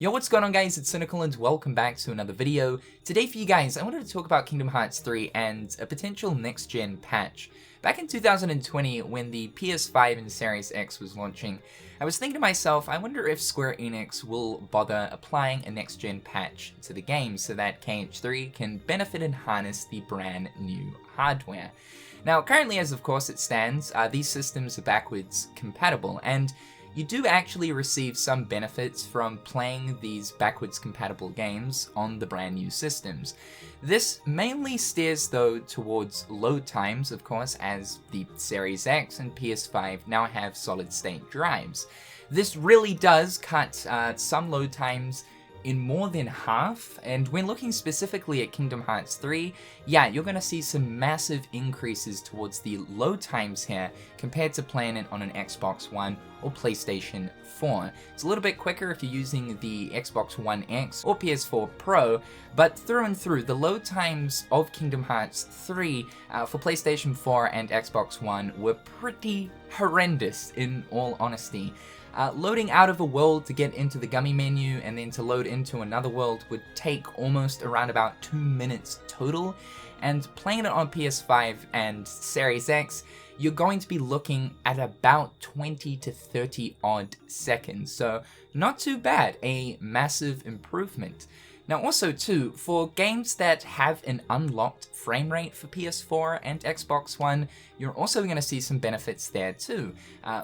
Yo, what's going on guys, it's Cynical and welcome back to another video. Today for you guys, I wanted to talk about Kingdom Hearts 3 and a potential next-gen patch. Back in 2020, when the PS5 and Series X was launching, I was thinking to myself, I wonder if Square Enix will bother applying a next-gen patch to the game so that KH3 can benefit and harness the brand new hardware. Now, currently as of course it stands, these systems are backwards compatible, and you do actually receive some benefits from playing these backwards compatible games on the brand new systems. This mainly steers though towards load times, of course, as the Series X and PS5 now have solid state drives. This really does cut some load times in more than half, and when looking specifically at Kingdom Hearts 3, yeah, you're gonna see some massive increases towards the load times here compared to playing it on an Xbox One or PlayStation 4. It's a little bit quicker if you're using the Xbox One X or PS4 Pro, but through and through, the load times of Kingdom Hearts 3 for PlayStation 4 and Xbox One were pretty horrendous, in all honesty. Loading out of a world to get into the gummy menu and then to load into another world would take almost around about 2 minutes total, and playing it on PS5 and Series X, you're going to be looking at about 20 to 30 odd seconds, so not too bad, a massive improvement. Now also too, for games that have an unlocked frame rate for PS4 and Xbox One, you're also going to see some benefits there too.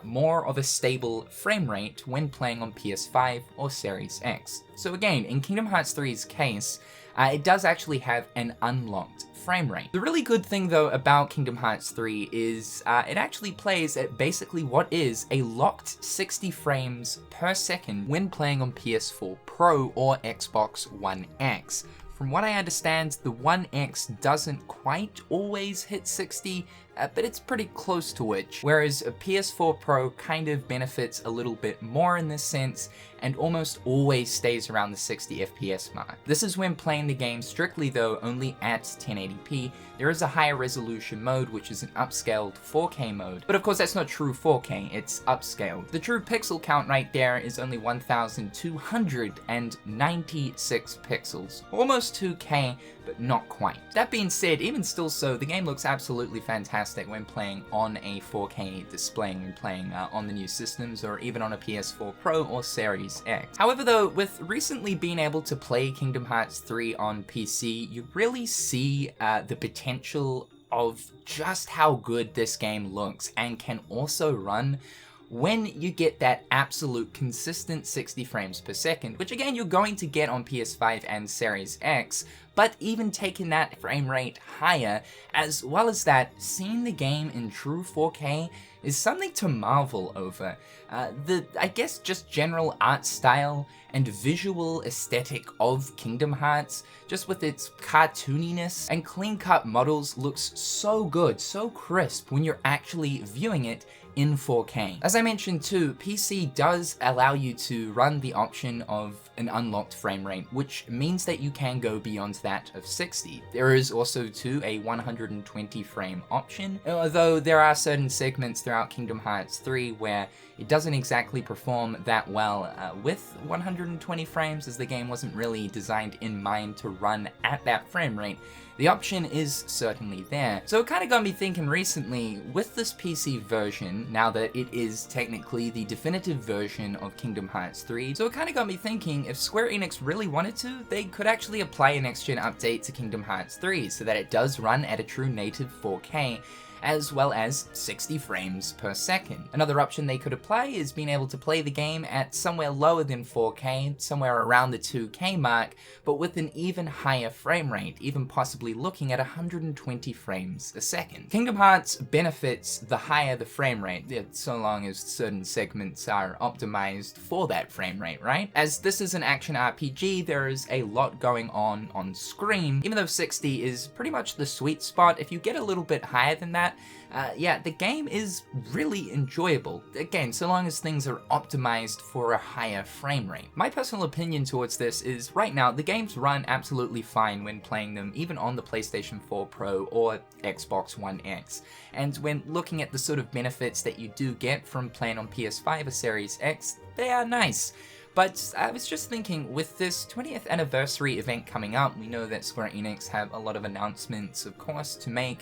More of a stable frame rate when playing on PS5 or Series X. So again, in Kingdom Hearts 3's case, it does actually have an unlocked frame rate. The really good thing though about Kingdom Hearts 3 is it actually plays at basically what is a locked 60 frames per second when playing on PS4 Pro or Xbox One X. From what I understand, the One X doesn't quite always hit 60, but it's pretty close to it, whereas a PS4 Pro kind of benefits a little bit more in this sense, and almost always stays around the 60 FPS mark. This is when playing the game strictly though only at 1080p. There is a higher resolution mode, which is an upscaled 4K mode, but of course that's not true 4K, it's upscaled. The true pixel count right there is only 1296 pixels, almost 2K, but not quite. That being said, even still so, the game looks absolutely fantastic when playing on a 4K display, when playing on the new systems, or even on a PS4 Pro or Series X. However though, with recently being able to play Kingdom Hearts 3 on PC, you really see the potential of just how good this game looks and can also run when you get that absolute consistent 60 frames per second, which again you're going to get on PS5 and Series X, but even taking that frame rate higher, as well as that, seeing the game in true 4K is something to marvel over. I guess just general art style and visual aesthetic of Kingdom Hearts, just with its cartooniness and clean-cut models, looks so good, so crisp when you're actually viewing it in 4K. As I mentioned too, PC does allow you to run the option of an unlocked frame rate, which means that you can go beyond that of 60. There is also too a 120 frame option, although there are certain segments throughout Kingdom Hearts 3 where it doesn't exactly perform that well with 120 frames, as the game wasn't really designed in mind to run at that frame rate. The option is certainly there. So it kind of got me thinking recently, with this PC version, now that it is technically the definitive version of Kingdom Hearts 3, so it kind of got me thinking, if Square Enix really wanted to, they could actually apply a next-gen update to Kingdom Hearts 3 so that it does run at a true native 4K, as well as 60 frames per second. Another option they could apply is being able to play the game at somewhere lower than 4K, somewhere around the 2K mark, but with an even higher frame rate, even possibly looking at 120 frames a second. Kingdom Hearts benefits the higher the frame rate, so long as certain segments are optimized for that frame rate, right? As this is an action RPG, there is a lot going on screen. Even though 60 is pretty much the sweet spot, if you get a little bit higher than that, yeah, the game is really enjoyable. Again, so long as things are optimized for a higher frame rate. My personal opinion towards this is, right now, the games run absolutely fine when playing them even on the PlayStation 4 Pro or Xbox One X. And when looking at the sort of benefits that you do get from playing on PS5 or Series X, they are nice. But I was just thinking, with this 20th anniversary event coming up, we know that Square Enix have a lot of announcements, of course, to make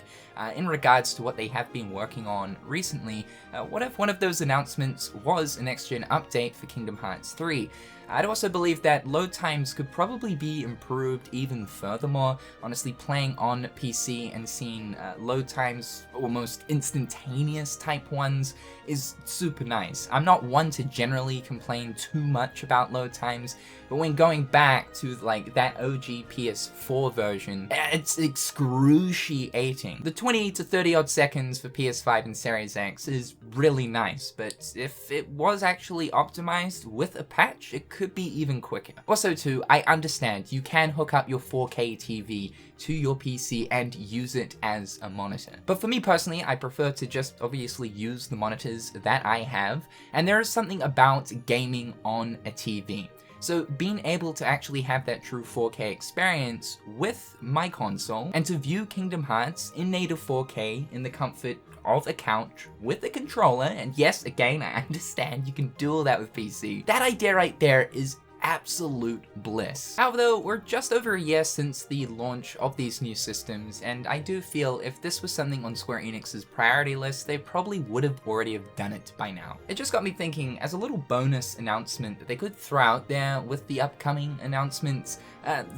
in regards to what they have been working on recently. What if one of those announcements was a next-gen update for Kingdom Hearts 3? I'd also believe that load times could probably be improved even furthermore. Honestly, playing on PC and seeing load times, almost instantaneous type ones, is super nice. I'm not one to generally complain too much about load times, but when going back to like that OG PS4 version, it's excruciating. The 20 to 30 odd seconds for PS5 and Series X is really nice, but if it was actually optimized with a patch, it could be even quicker. Also too, I understand you can hook up your 4K TV to your PC and use it as a monitor. But for me personally, I prefer to just obviously use the monitors that I have, and there is something about gaming on a TV. So being able to actually have that true 4K experience with my console and to view Kingdom Hearts in native 4K in the comfort of a couch with a controller, and yes, again, I understand you can do all that with PC, that idea right there is absolute bliss. However though, we're just over a year since the launch of these new systems, and I do feel if this was something on Square Enix's priority list, they probably would have already have done it by now. It just got me thinking, as a little bonus announcement that they could throw out there with the upcoming announcements,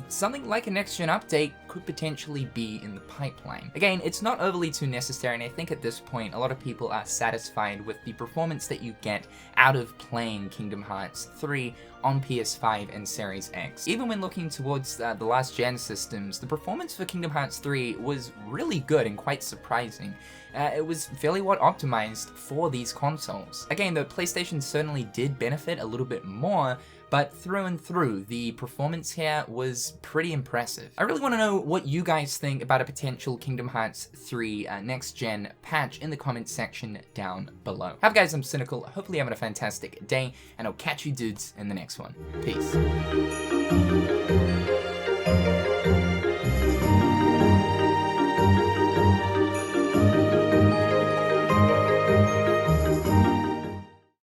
something like a next-gen update could potentially be in the pipeline. Again, it's not overly too necessary, and I think at this point a lot of people are satisfied with the performance that you get out of playing Kingdom Hearts 3 on PS5 and Series X. Even when looking towards the last gen systems, the performance for Kingdom Hearts 3 was really good and quite surprising. It was fairly well optimized for these consoles. Again, the PlayStation certainly did benefit a little bit more, but through and through, the performance here was pretty impressive. I really want to know what you guys think about a potential Kingdom Hearts 3 next-gen patch in the comments section down below. Have guys, I'm Cynical, hopefully having a fantastic day, and I'll catch you dudes in the next one. Peace.